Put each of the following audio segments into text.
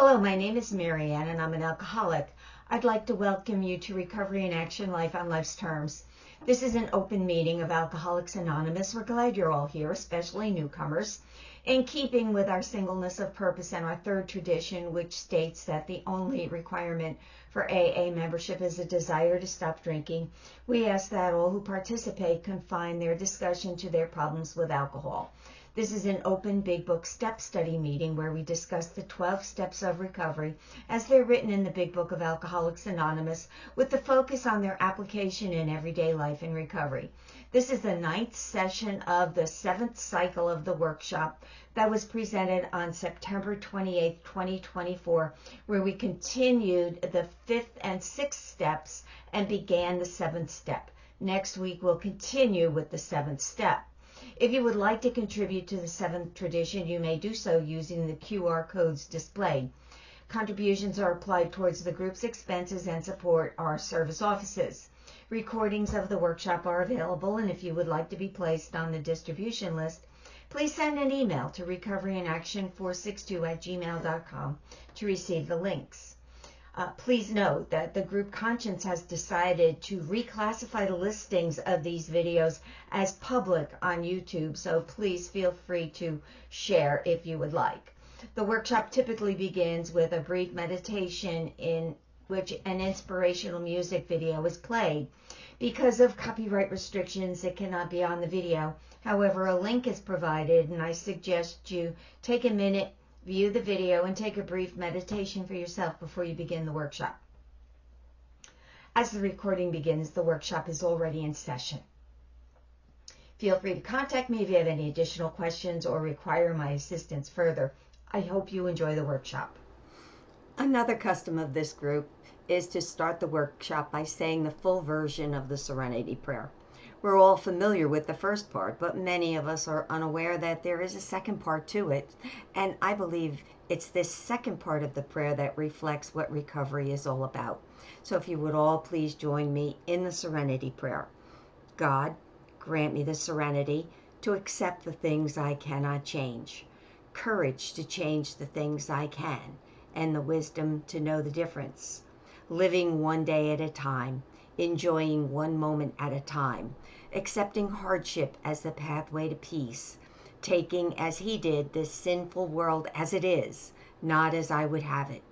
Hello, my name is Marianne and I'm an alcoholic. I'd like to welcome you to Recovery in Action Life on Life's Terms. This is an open meeting of Alcoholics Anonymous. We're glad you're all here, especially newcomers. In keeping with our singleness of purpose and our third tradition, which states that the only requirement for AA membership is a desire to stop drinking, we ask that all who participate confine their discussion to their problems with alcohol. This is an open Big Book step study meeting where we discuss the 12 steps of recovery as they're written in the Big Book of Alcoholics Anonymous, with the focus on their application in everyday life and recovery. This is the 9th session of the 7th cycle of the workshop that was presented on September 28, 2024, where we continued the 5th and 6th steps and began the 7th step. Next week, we'll continue with the 7th step. If you would like to contribute to the 7th tradition, you may do so using the QR codes displayed. Contributions are applied towards the group's expenses and support our service offices. Recordings of the workshop are available, and if you would like to be placed on the distribution list, please send an email to recoveryinaction462@gmail.com to receive the links. Please note that the group Conscience has decided to reclassify the listings of these videos as public on YouTube, so please feel free to share if you would like. The workshop typically begins with a brief meditation in which an inspirational music video is played. Because of copyright restrictions, it cannot be on the video. However, a link is provided, and I suggest you take a minute, view the video, and take a brief meditation for yourself before you begin the workshop. As the recording begins, the workshop is already in session. Feel free to contact me if you have any additional questions or require my assistance further. I hope you enjoy the workshop. Another custom of this group is to start the workshop by saying the full version of the Serenity Prayer. We're all familiar with the first part, but many of us are unaware that there is a second part to it, and I believe it's this second part of the prayer that reflects what recovery is all about. So if you would all please join me in the Serenity Prayer. God, grant me the serenity to accept the things I cannot change, courage to change the things I can, and the wisdom to know the difference. Living one day at a time, enjoying one moment at a time, accepting hardship as the pathway to peace, taking as he did this sinful world as it is, not as I would have it,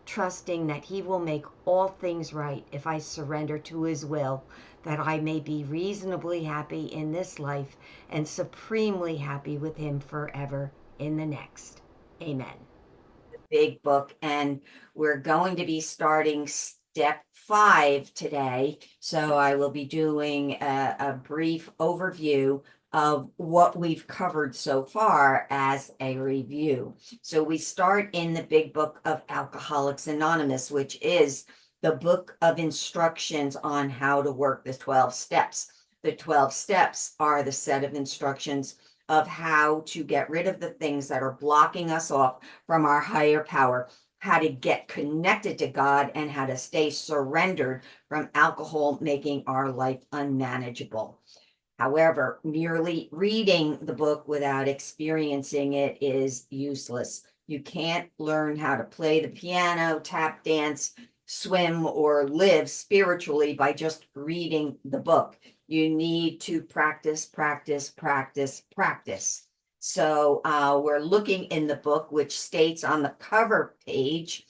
trusting that he will make all things right if I surrender to his will, that I may be reasonably happy in this life and supremely happy with him forever in the next. Amen. Big Book, and we're going to be starting step 5 today. So I will be doing a brief overview of what we've covered so far as a review. So we start in the Big Book of Alcoholics Anonymous, which is the book of instructions on how to work the 12 steps. The 12 steps are the set of instructions of how to get rid of the things that are blocking us off from our higher power, how to get connected to God, and how to stay surrendered from alcohol making our life unmanageable. However, merely reading the book without experiencing it is useless. You can't learn how to play the piano, tap dance, swim, or live spiritually by just reading the book. You need to practice, practice, practice, practice. So we're looking in the book, which states on the cover page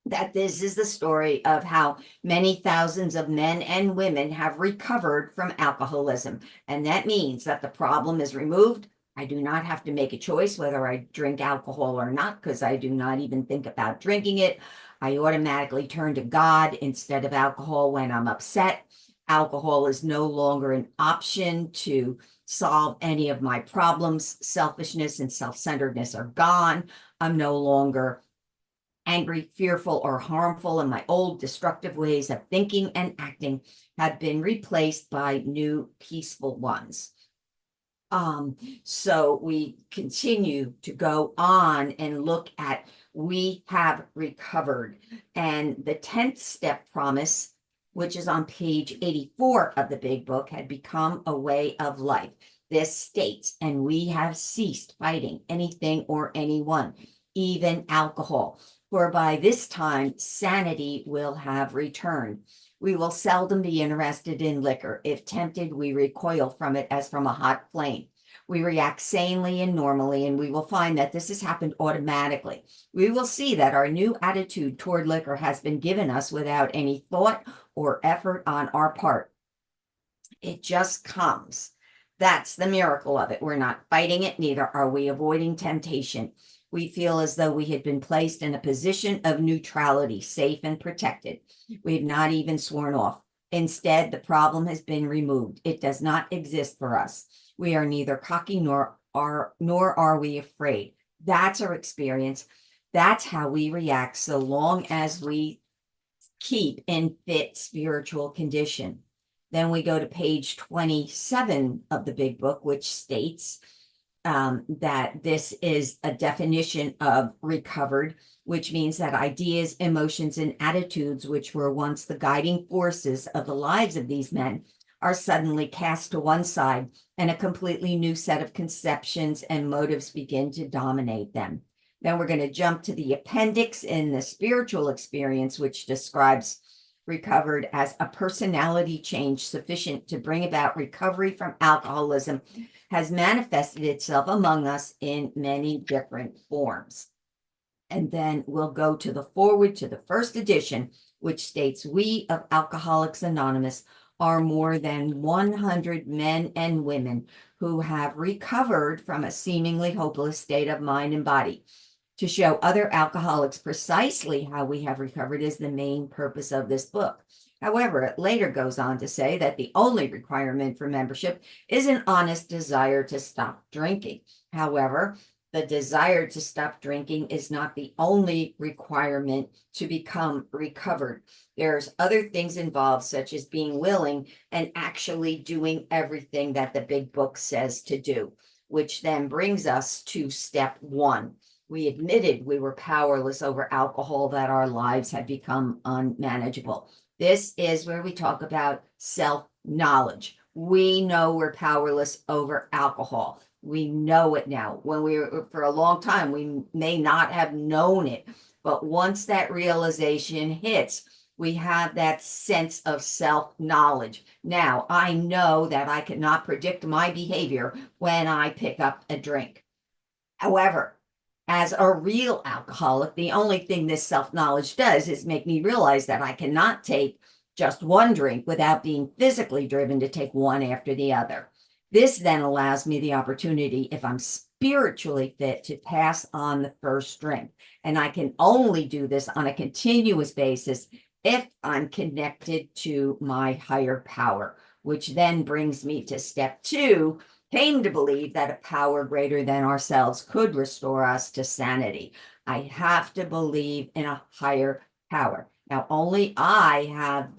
that this is the story of how many thousands of men and women have recovered from alcoholism. And that means that the problem is removed. I do not have to make a choice whether I drink alcohol or not, because I do not even think about drinking it. I automatically turn to God instead of alcohol when I'm upset. Alcohol is no longer an option to solve any of my problems. Selfishness and self-centeredness are gone. I'm no longer angry, fearful, or harmful, and my old destructive ways of thinking and acting have been replaced by new peaceful ones. So we continue to go on and look at we have recovered. And the 10th step promise, which is on page 84 of the Big Book, had become a way of life. This states, and we have ceased fighting anything or anyone, even alcohol, for by this time sanity will have returned. We will seldom be interested in liquor. If tempted, we recoil from it as from a hot flame. We react sanely and normally, and we will find that this has happened automatically. We will see that our new attitude toward liquor has been given us without any thought or effort on our part. It just comes. That's the miracle of it. We're not fighting it, neither are we avoiding temptation. We feel as though we had been placed in a position of neutrality, safe and protected. We've not even sworn off. Instead, the problem has been removed. It does not exist for us. We are neither cocky nor are we afraid. That's our experience. That's how we react so long as we keep in fit spiritual condition. Then we go to page 27 of the big book, which states that this is a definition of recovered, which means that ideas, emotions, and attitudes, which were once the guiding forces of the lives of these men, are suddenly cast to one side, and a completely new set of conceptions and motives begin to dominate them. Then we're going to jump to the appendix in the spiritual experience, which describes recovered as a personality change sufficient to bring about recovery from alcoholism has manifested itself among us in many different forms. And then we'll go to the foreword to the first edition, which states, we of Alcoholics Anonymous are more than 100 men and women who have recovered from a seemingly hopeless state of mind and body. To show other alcoholics precisely how we have recovered is the main purpose of this book. However, it later goes on to say that the only requirement for membership is an honest desire to stop drinking. However, the desire to stop drinking is not the only requirement to become recovered. There's other things involved, such as being willing and actually doing everything that the big book says to do, which then brings us to step 1. We admitted we were powerless over alcohol, that our lives had become unmanageable. This is where we talk about self-knowledge. We know we're powerless over alcohol. We know it now. When we were, for a long time, we may not have known it, but once that realization hits, we have that sense of self-knowledge. Now, I know that I cannot predict my behavior when I pick up a drink. However, as a real alcoholic, the only thing this self-knowledge does is make me realize that I cannot take just one drink without being physically driven to take one after the other. This then allows me the opportunity, if I'm spiritually fit, to pass on the first drink. And I can only do this on a continuous basis if I'm connected to my higher power, which then brings me to step 2, came to believe that a power greater than ourselves could restore us to sanity. I have to believe in a higher power. Now, only I have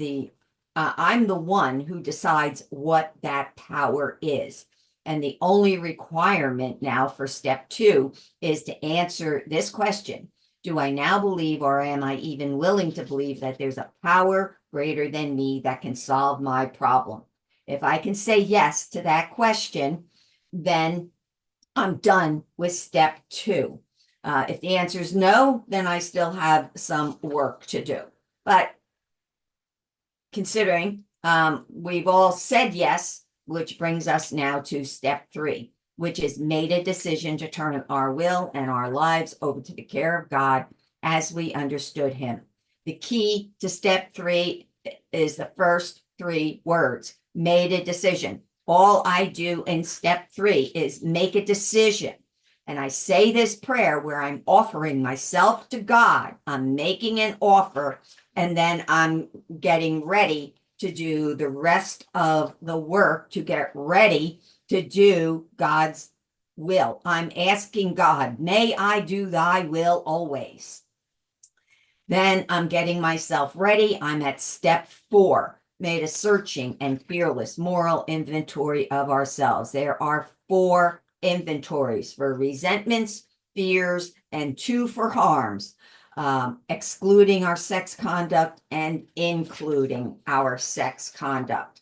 I'm the one who decides what that power is. And the only requirement now for step 2 is to answer this question. Do I now believe, or am I even willing to believe, that there's a power greater than me that can solve my problem? If I can say yes to that question, then I'm done with step 2. If the answer is no, then I still have some work to do. But considering we've all said yes, which brings us now to step 3, which is made a decision to turn our will and our lives over to the care of God as we understood him. The key to step 3 is the first 3 words, made a decision. All I do in step 3 is make a decision. And I say this prayer where I'm offering myself to God. I'm making an offer, and then I'm getting ready to do the rest of the work to get ready to do God's will. I'm asking God, may I do thy will always. Then I'm getting myself ready. I'm at step 4. Made a searching and fearless moral inventory of ourselves. There are 4 inventories for resentments, fears, and 2 for harms, excluding our sex conduct and including our sex conduct.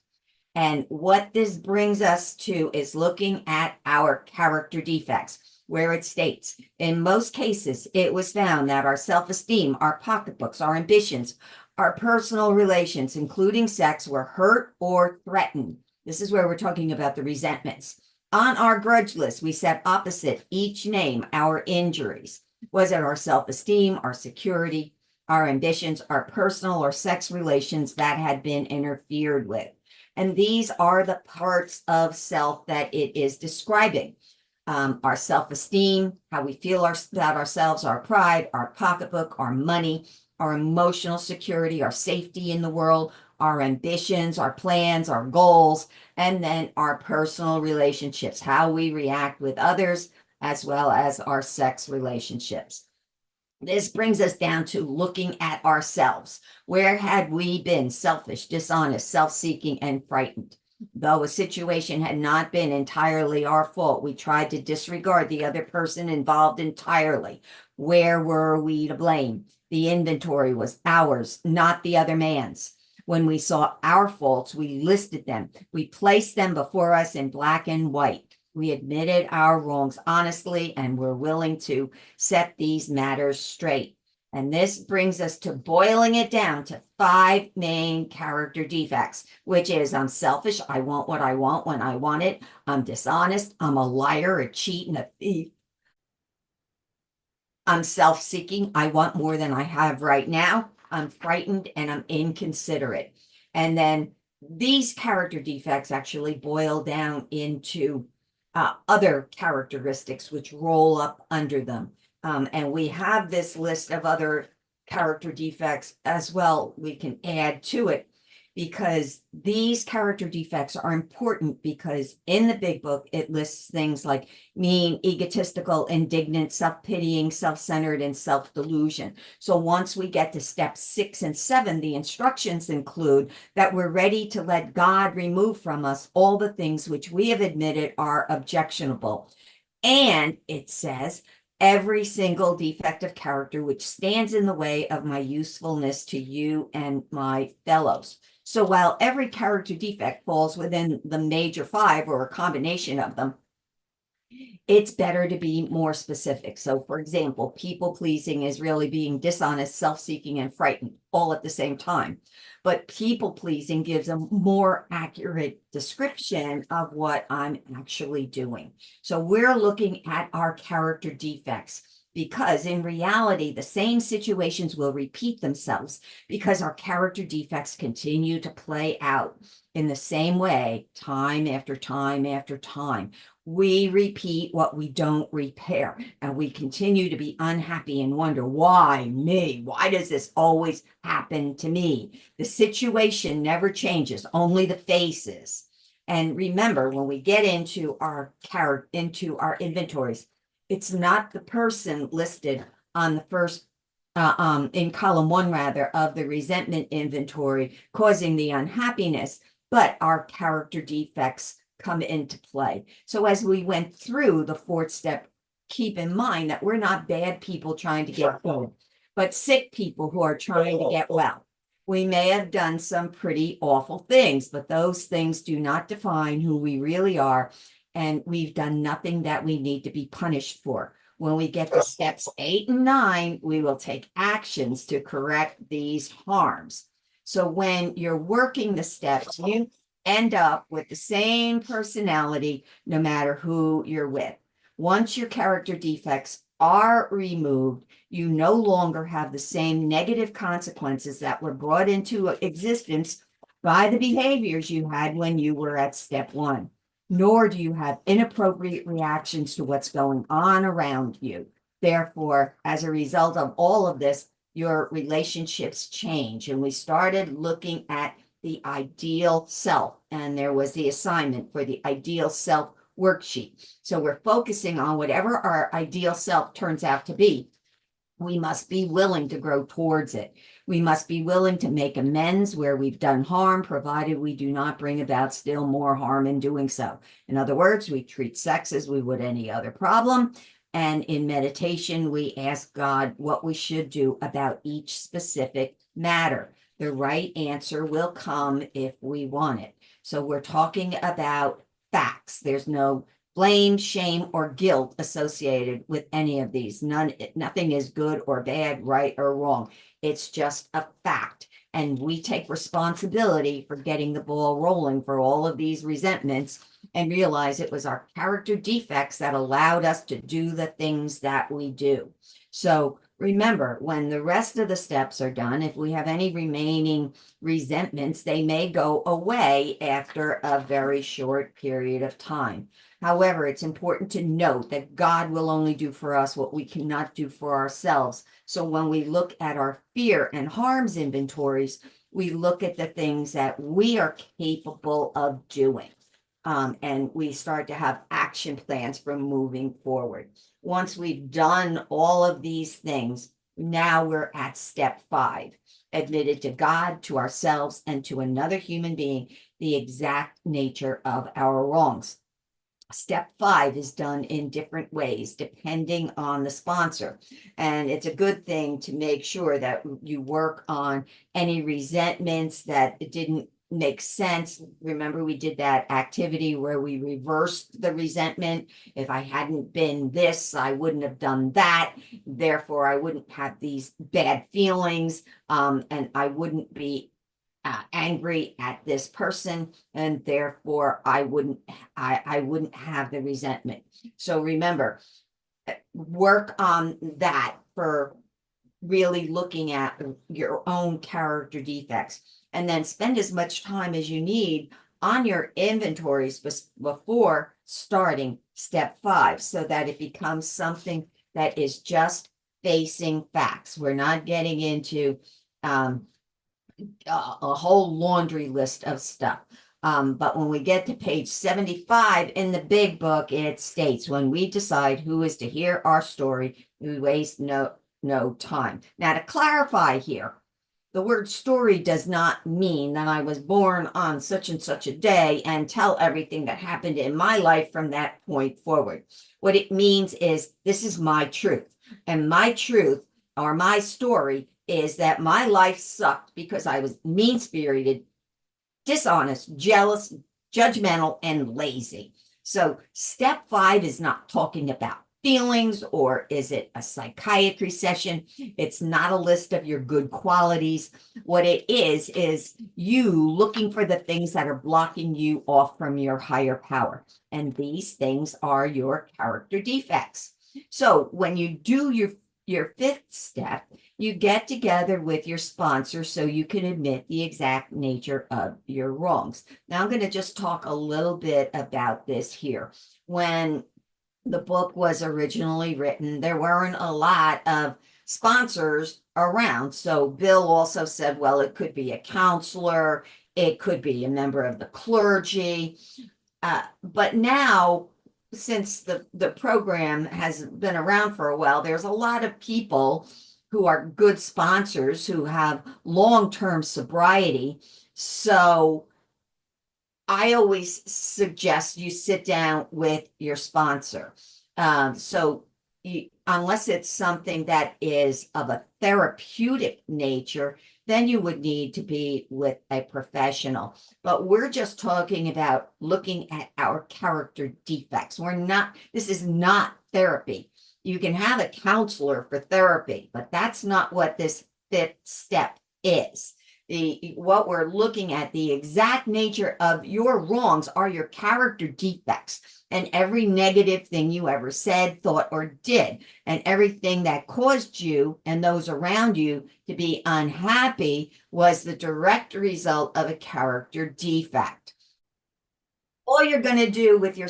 And what this brings us to is looking at our character defects. where it states, in most cases, it was found that our self-esteem, our pocketbooks, our ambitions, our personal relations, including sex, were hurt or threatened. This is where we're talking about the resentments. On our grudge list, we set opposite each name our injuries. Was it our self-esteem, our security, our ambitions, our personal or sex relations that had been interfered with? And these are the parts of self that it is describing. Our self-esteem, how we feel about ourselves, our pride, our pocketbook, our money, our emotional security, our safety in the world, our ambitions, our plans, our goals, and then our personal relationships, how we react with others, as well as our sex relationships. This brings us down to looking at ourselves. Where had we been selfish, dishonest, self-seeking, and frightened? Though a situation had not been entirely our fault, we tried to disregard the other person involved entirely. Where were we to blame? The inventory was ours, not the other man's. When we saw our faults, we listed them. We placed them before us in black and white. We admitted our wrongs honestly and were willing to set these matters straight. And this brings us to boiling it down to 5 main character defects, which is I'm selfish. I want what I want when I want it. I'm dishonest. I'm a liar, a cheat, and a thief. I'm self-seeking. I want more than I have right now. I'm frightened and I'm inconsiderate. And then these character defects actually boil down into other characteristics which roll up under them. And we have this list of other character defects as well. We can add to it because these character defects are important because in the big book, it lists things like mean, egotistical, indignant, self-pitying, self-centered, and self-delusion. So once we get to steps 6 and 7, the instructions include that we're ready to let God remove from us all the things which we have admitted are objectionable. And it says, every single defect of character which stands in the way of my usefulness to you and my fellows. So while every character defect falls within the major 5 or a combination of them, it's better to be more specific. So for example, people pleasing is really being dishonest, self-seeking, and frightened all at the same time. But people pleasing gives a more accurate description of what I'm actually doing. So we're looking at our character defects because in reality, the same situations will repeat themselves because our character defects continue to play out in the same way, time after time after time. We repeat what we don't repair, and we continue to be unhappy and wonder, why me? Why does this always happen to me? The situation never changes, only the faces. And remember, when we get into our inventories, it's not the person listed on the first in column 1 rather of the resentment inventory causing the unhappiness, but our character defects come into play. So as we went through the 4th step, keep in mind that we're not bad people trying to get good, but sick people who are trying to get well. We may have done some pretty awful things, but those things do not define who we really are. And we've done nothing that we need to be punished for. When we get to steps 8 and 9, we will take actions to correct these harms. So when you're working the steps, you end up with the same personality no matter who you're with. Once your character defects are removed, you no longer have the same negative consequences that were brought into existence by the behaviors you had when you were at step 1. Nor do you have inappropriate reactions to what's going on around you. Therefore, as a result of all of this, your relationships change. And we started looking at the ideal self, and there was the assignment for the ideal self worksheet. So we're focusing on whatever our ideal self turns out to be. We must be willing to grow towards it. We must be willing to make amends where we've done harm, provided we do not bring about still more harm in doing so. In other words, we treat sex as we would any other problem. And in meditation, we ask God what we should do about each specific matter. The right answer will come if we want it. So we're talking about facts. There's no blame, shame, or guilt associated with any of these. Nothing is good or bad, right or wrong. It's just a fact. And we take responsibility for getting the ball rolling for all of these resentments and realize it was our character defects that allowed us to do the things that we do. So remember, when the rest of the steps are done, if we have any remaining resentments, they may go away after a very short period of time. However, it's important to note that God will only do for us what we cannot do for ourselves. So when we look at our fear and harms inventories, we look at the things that we are capable of doing. And we start to have action plans for moving forward. Once we've done all of these things, now we're at step 5, admitted to God, to ourselves, and to another human being the exact nature of our wrongs. Step 5 is done in different ways depending on the sponsor. And it's a good thing to make sure that you work on any resentments that didn't make sense. Remember, we did that activity where we reversed the resentment. If I hadn't been this, I wouldn't have done that. Therefore, I wouldn't have these bad feelings, and I wouldn't be angry at this person, and therefore I wouldn't have the resentment. So remember, work on that for really looking at your own character defects, and then spend as much time as you need on your inventories before starting step 5, so that it becomes something that is just facing facts. We're not getting into a whole laundry list of stuff. But when we get to page 75 in the big book, it states, when we decide who is to hear our story, we waste no time. Now, to clarify here, the word story does not mean that I was born on such and such a day and tell everything that happened in my life from that point forward. What it means is this is my truth, and my truth or my story is that my life sucked because I was mean-spirited, dishonest, jealous, judgmental, and lazy. So step 5 is not talking about feelings, or is it a psychiatry session? It's not a list of your good qualities. What it is you looking for the things that are blocking you off from your higher power. And these things are your character defects. So when you do your 5th step, you get together with your sponsor so you can admit the exact nature of your wrongs. Now, I'm going to just talk a little bit about this here. When the book was originally written, there weren't a lot of sponsors around. So Bill also said, well, it could be a counselor, it could be a member of the clergy. But now, since the program has been around for a while, there's a lot of people who are good sponsors who have long-term sobriety. So I always suggest you sit down with your sponsor. Unless it's something that is of a therapeutic nature, then you would need to be with a professional. But we're just talking about looking at our character defects. This is not therapy. You can have a counselor for therapy, but that's not what this 5th step is. What we're looking at, the exact nature of your wrongs are your character defects, and every negative thing you ever said, thought, or did, and everything that caused you and those around you to be unhappy was the direct result of a character defect. All you're going to do with your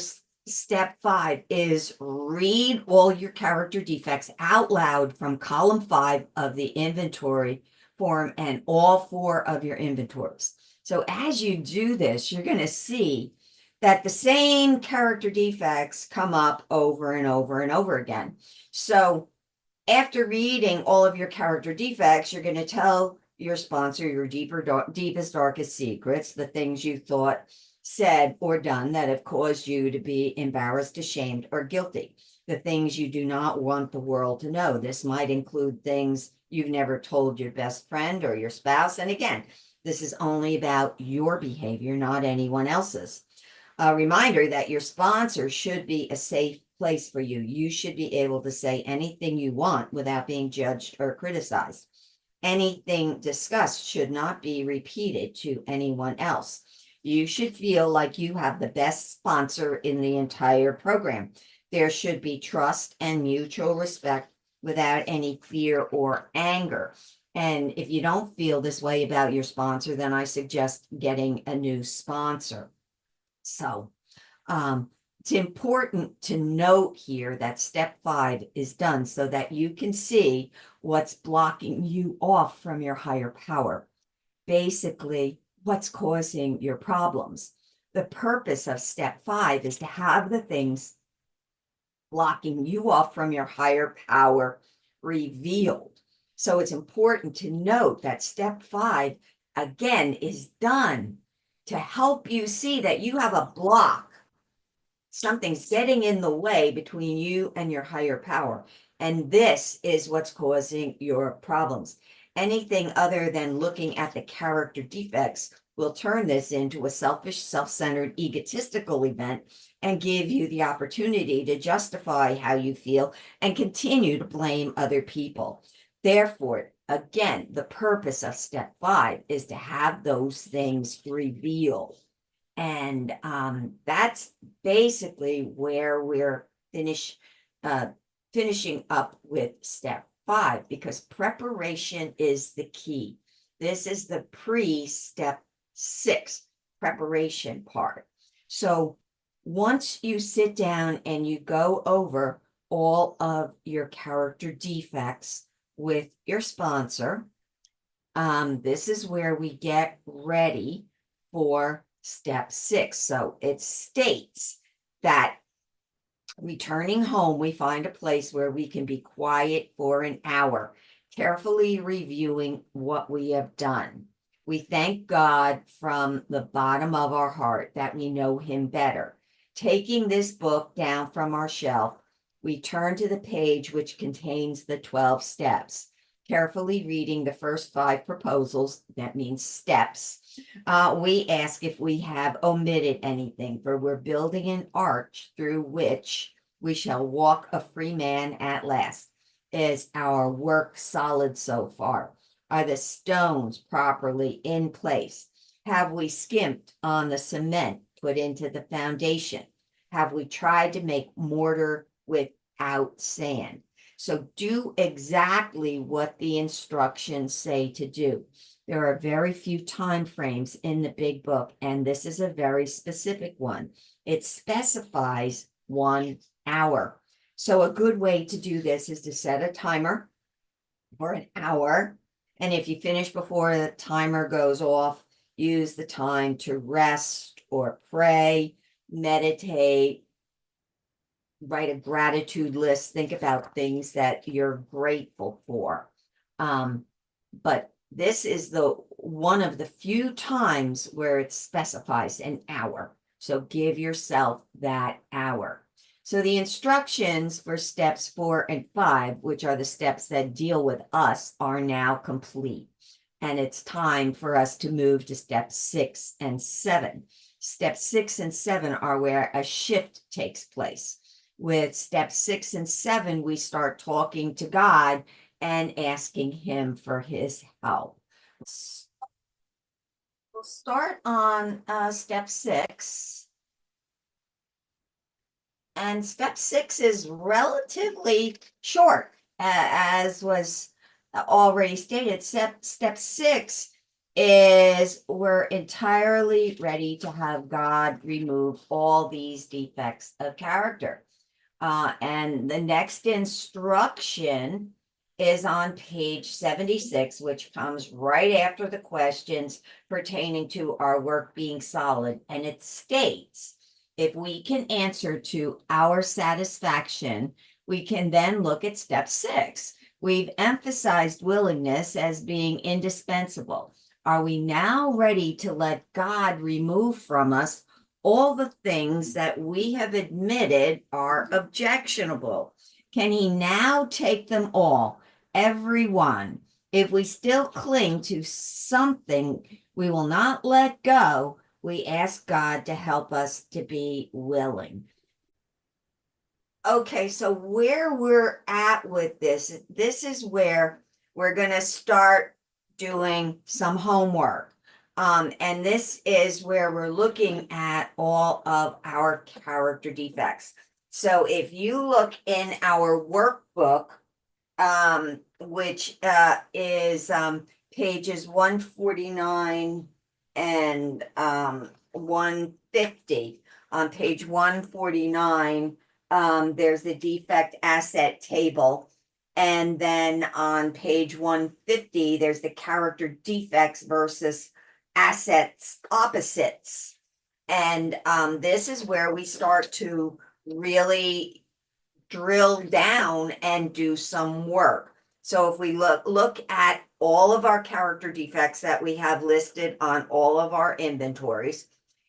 step 5 is read all your character defects out loud from column 5 of the inventory form and all 4 of your inventories. So as you do this, you're going to see that the same character defects come up over and over and over again. So after reading all of your character defects, you're going to tell your sponsor your deepest, darkest secrets, the things you thought, said, or done that have caused you to be embarrassed, ashamed, or guilty. The things you do not want the world to know. This might include things you've never told your best friend or your spouse. And again, this is only about your behavior, not anyone else's. A reminder that your sponsor should be a safe place for you. You should be able to say anything you want without being judged or criticized. Anything discussed should not be repeated to anyone else. You should feel like you have the best sponsor in the entire program. There should be trust and mutual respect without any fear or anger. And if you don't feel this way about your sponsor, then I suggest getting a new sponsor. So it's important to note here that step 5 is done so that you can see what's blocking you off from your higher power. Basically, what's causing your problems. The purpose of step 5 is to have the things blocking you off from your higher power revealed. So it's important to note that step 5, again, is done to help you see that you have a block. Something's getting in the way between you and your higher power. And this is what's causing your problems. Anything other than looking at the character defects will turn this into a selfish, self-centered, egotistical event and give you the opportunity to justify how you feel and continue to blame other people. Therefore, again, the purpose of step 5 is to have those things revealed. And that's basically where we're finishing up with step 5, because preparation is the key. This is the pre-step 6 preparation part. So once you sit down and you go over all of your character defects with your sponsor, this is where we get ready for step 6. So it states that returning home, we find a place where we can be quiet for an hour, carefully reviewing what we have done. We thank God from the bottom of our heart that we know him better. Taking this book down from our shelf, we turn to the page which contains the 12 steps. Carefully reading the first 5 proposals, that means steps, we ask if we have omitted anything, for we're building an arch through which we shall walk a free man at last. Is our work solid so far? Are the stones properly in place? Have we skimped on the cement put into the foundation? Have we tried to make mortar without sand? So do exactly what the instructions say to do. There are very few time frames in the big book, and this is a very specific one. It specifies 1 hour. So a good way to do this is to set a timer for an hour. And if you finish before the timer goes off, use the time to rest or pray, meditate, write a gratitude list, think about things that you're grateful for. But this is the one of the few times where it specifies an hour. So give yourself that hour. So the instructions for steps 4 and 5, which are the steps that deal with us, are now complete. And it's time for us to move to steps 6 and 7. Steps 6 and 7 are where a shift takes place. With step 6 and 7, we start talking to God and asking him for his help. We'll start on step 6. And step 6 is relatively short, as was already stated. Step 6 is we're entirely ready to have God remove all these defects of character. And the next instruction is on page 76, which comes right after the questions pertaining to our work being solid. And it states, if we can answer to our satisfaction, we can then look at step 6. We've emphasized willingness as being indispensable. Are we now ready to let God remove from us all the things that we have admitted are objectionable? Can he now take them all, every one? If we still cling to something we will not let go, we ask God to help us to be willing. Okay, so where we're at with this is where we're going to start doing some homework. And this is where we're looking at all of our character defects. So if you look in our workbook, which is pages 149 and 150. On page 149, there's the defect asset table. And then on page 150, there's the character defects versus assets opposites. And this is where we start to really drill down and do some work. So if we look at all of our character defects that we have listed on all of our inventories,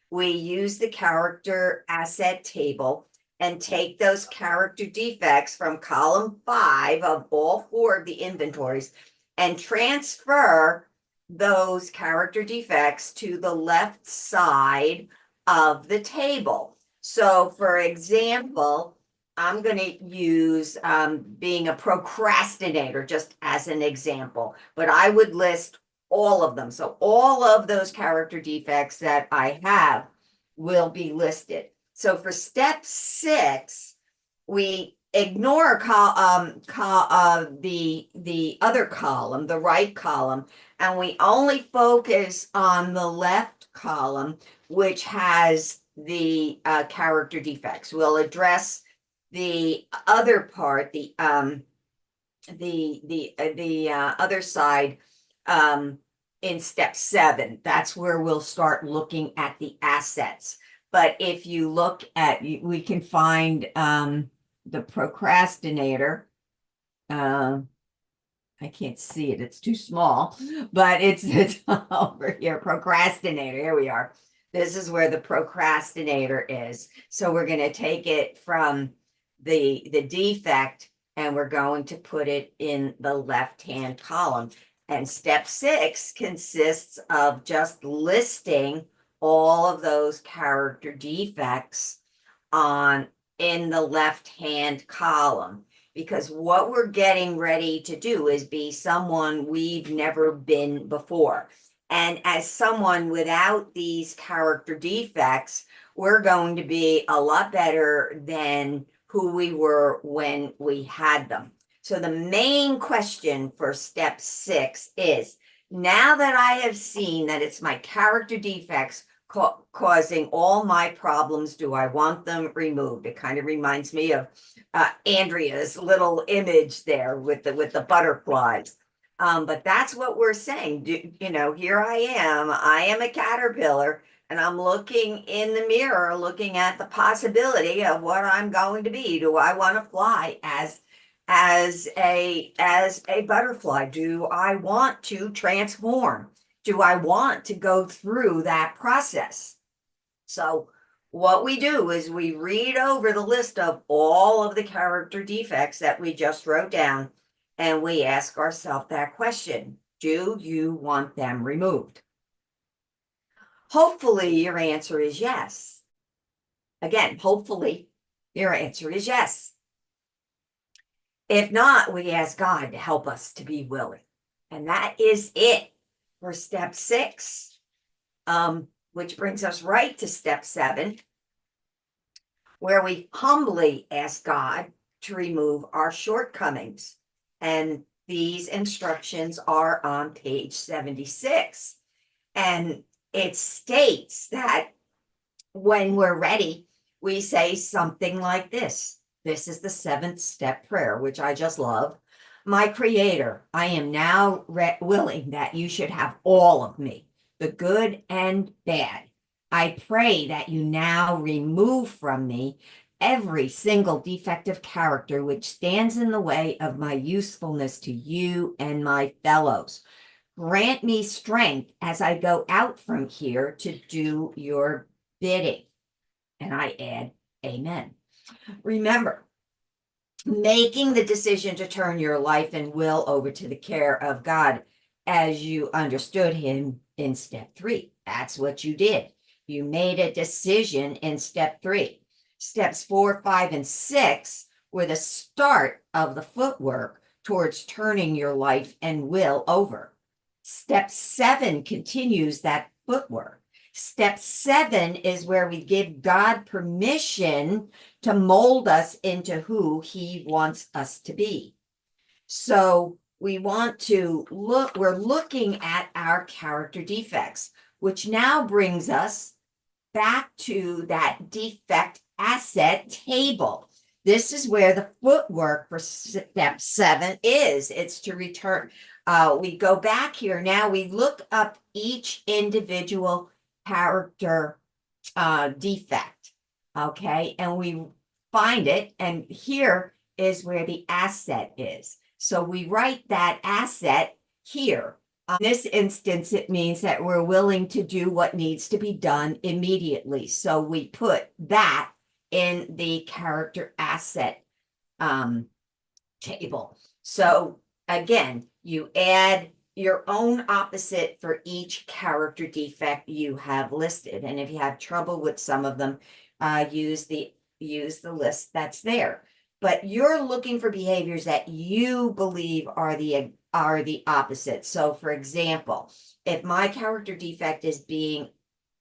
we use the character asset table and take those character defects from column 5 of all 4 of the inventories and transfer those character defects to the left side of the table. So for example, I'm going to use being a procrastinator just as an example, but I would list all of them. So all of those character defects that I have will be listed. So for step 6, we ignore the other column, the right column, and we only focus on the left column, which has the character defects. We'll address the other part, the other side, in step 7. That's where we'll start looking at the assets. But if you look at, we can find the procrastinator. I can't see it; it's too small. But it's over here. Procrastinator. Here we are. This is where the procrastinator is. So we're going to take it from the defect and we're going to put it in the left-hand column. And step 6 consists of just listing all of those character defects in the left-hand column, because what we're getting ready to do is be someone we've never been before. And as someone without these character defects, we're going to be a lot better than who we were when we had them. So the main question for step 6 is, now that I have seen that it's my character defects causing all my problems, do I want them removed? It kind of reminds me of Andrea's little image there with the butterflies. But that's what we're saying. Here I am a caterpillar, and I'm looking in the mirror, looking at the possibility of what I'm going to be. Do I want to fly as a butterfly? Do I want to transform? Do I want to go through that process? So what we do is we read over the list of all of the character defects that we just wrote down, and we ask ourselves that question: do you want them removed? Hopefully your answer is yes. Again, hopefully your answer is yes. If not, we ask God to help us to be willing. And that is it for step 6, which brings us right to step 7, where we humbly ask God to remove our shortcomings. And these instructions are on page 76. And it states that when we're ready, we say something like this. This is the 7th step prayer, which I just love. My Creator, I am now willing that you should have all of me, the good and bad. I pray that you now remove from me every single defective character which stands in the way of my usefulness to you and my fellows. Grant me strength as I go out from here to do your bidding. And I add, amen. Remember, making the decision to turn your life and will over to the care of God as you understood him in step 3. That's what you did. You made a decision in step 3. Steps 4, 5, and 6 were the start of the footwork towards turning your life and will over. Step 7 continues that footwork. Step 7 is where we give God permission to mold us into who he wants us to be. So we want to we're looking at our character defects, which now brings us back to that defect asset table. This is where the footwork for step 7 is. It's to return. We go back here. Now we look up each individual character defect. Okay. And we find it. And here is where the asset is. So we write that asset here. In this instance, it means that we're willing to do what needs to be done immediately. So we put that in the character asset table. So again, you add your own opposite for each character defect you have listed. And if you have trouble with some of them, use the list that's there. But you're looking for behaviors that you believe are the opposite. So for example, if my character defect is being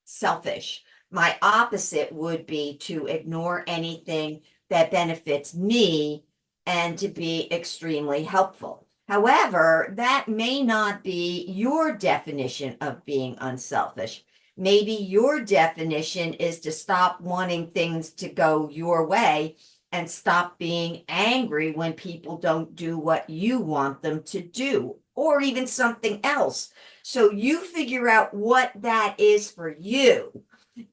selfish, my opposite would be to ignore anything that benefits me and to be extremely helpful. However, that may not be your definition of being unselfish. Maybe your definition is to stop wanting things to go your way and stop being angry when people don't do what you want them to do, or even something else. So you figure out what that is for you.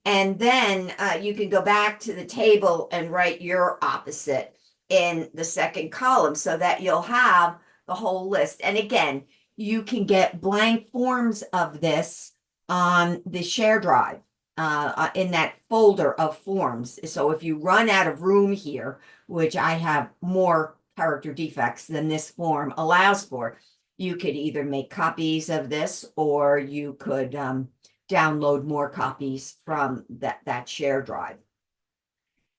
And then you can go back to the table and write your opposite in the second column so that you'll have the whole list. And again, you can get blank forms of this on the share drive in that folder of forms. So if you run out of room here, which I have more character defects than this form allows for, you could either make copies of this or you could download more copies from that share drive.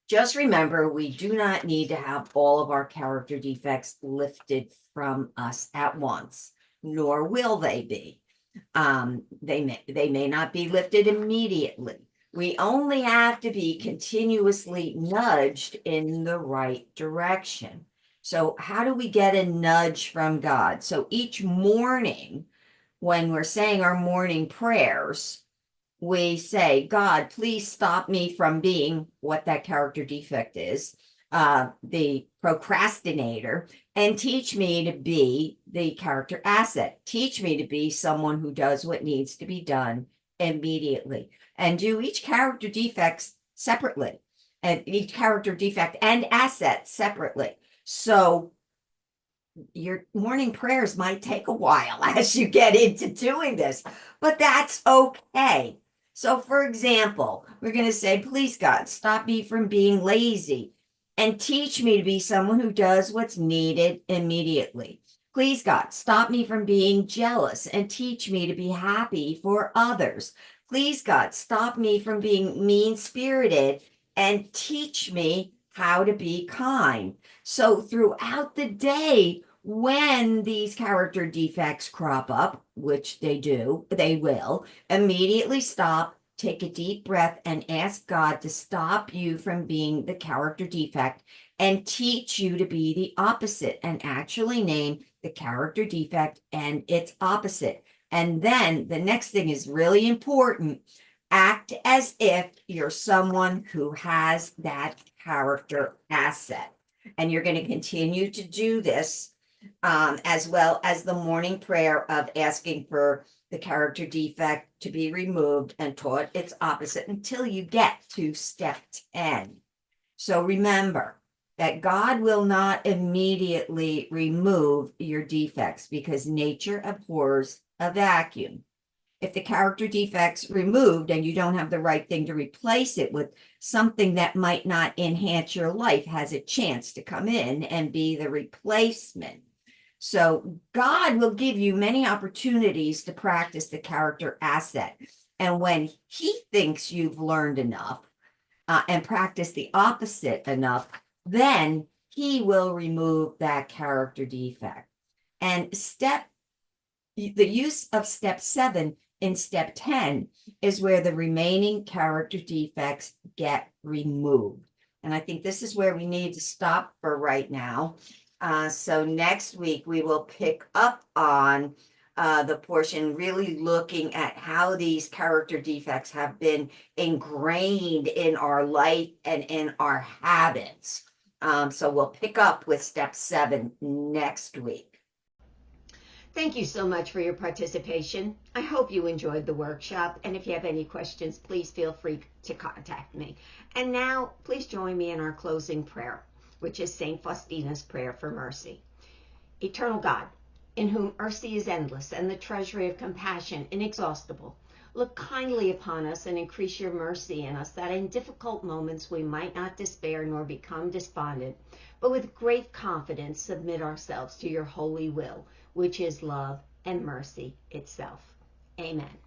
Just remember, we do not need to have all of our character defects lifted from us at once, nor will they be. They may not be lifted immediately. We only have to be continuously nudged in the right direction. So how do we get a nudge from God? So each morning, when we're saying our morning prayers, we say, God, please stop me from being what that character defect is, the procrastinator, and teach me to be the character asset. Teach me to be someone who does what needs to be done immediately, and do each character defect separately, and each character defect and asset separately. So your morning prayers might take a while as you get into doing this, but that's okay. So for example, we're going to say, please God, stop me from being lazy and teach me to be someone who does what's needed immediately. Please God, stop me from being jealous and teach me to be happy for others. Please God, stop me from being mean-spirited and teach me how to be kind. So throughout the day, when these character defects crop up, which they will, immediately stop, take a deep breath, and ask God to stop you from being the character defect and teach you to be the opposite, and actually name the character defect and its opposite. And then the next thing is really important. Act as if you're someone who has that character asset. And you're going to continue to do this as well as the morning prayer of asking for the character defect to be removed and taught its opposite until you get to step 10. So remember that God will not immediately remove your defects because nature abhors a vacuum. If the character defect's removed and you don't have the right thing to replace it with, something that might not enhance your life has a chance to come in and be the replacement. So God will give you many opportunities to practice the character asset. And when he thinks you've learned enough and practiced the opposite enough, then he will remove that character defect. And the use of step 7 in step 10 is where the remaining character defects get removed. And I think this is where we need to stop for right now. So next week we will pick up on the portion really looking at how these character defects have been ingrained in our life and in our habits. So we'll pick up with step 7 next week. Thank you so much for your participation. I hope you enjoyed the workshop, and if you have any questions, please feel free to contact me. And now, please join me in our closing prayer, which is St. Faustina's Prayer for Mercy. Eternal God, in whom mercy is endless and the treasury of compassion inexhaustible, look kindly upon us and increase your mercy in us, that in difficult moments we might not despair nor become despondent, but with great confidence submit ourselves to your holy will, which is love and mercy itself. Amen.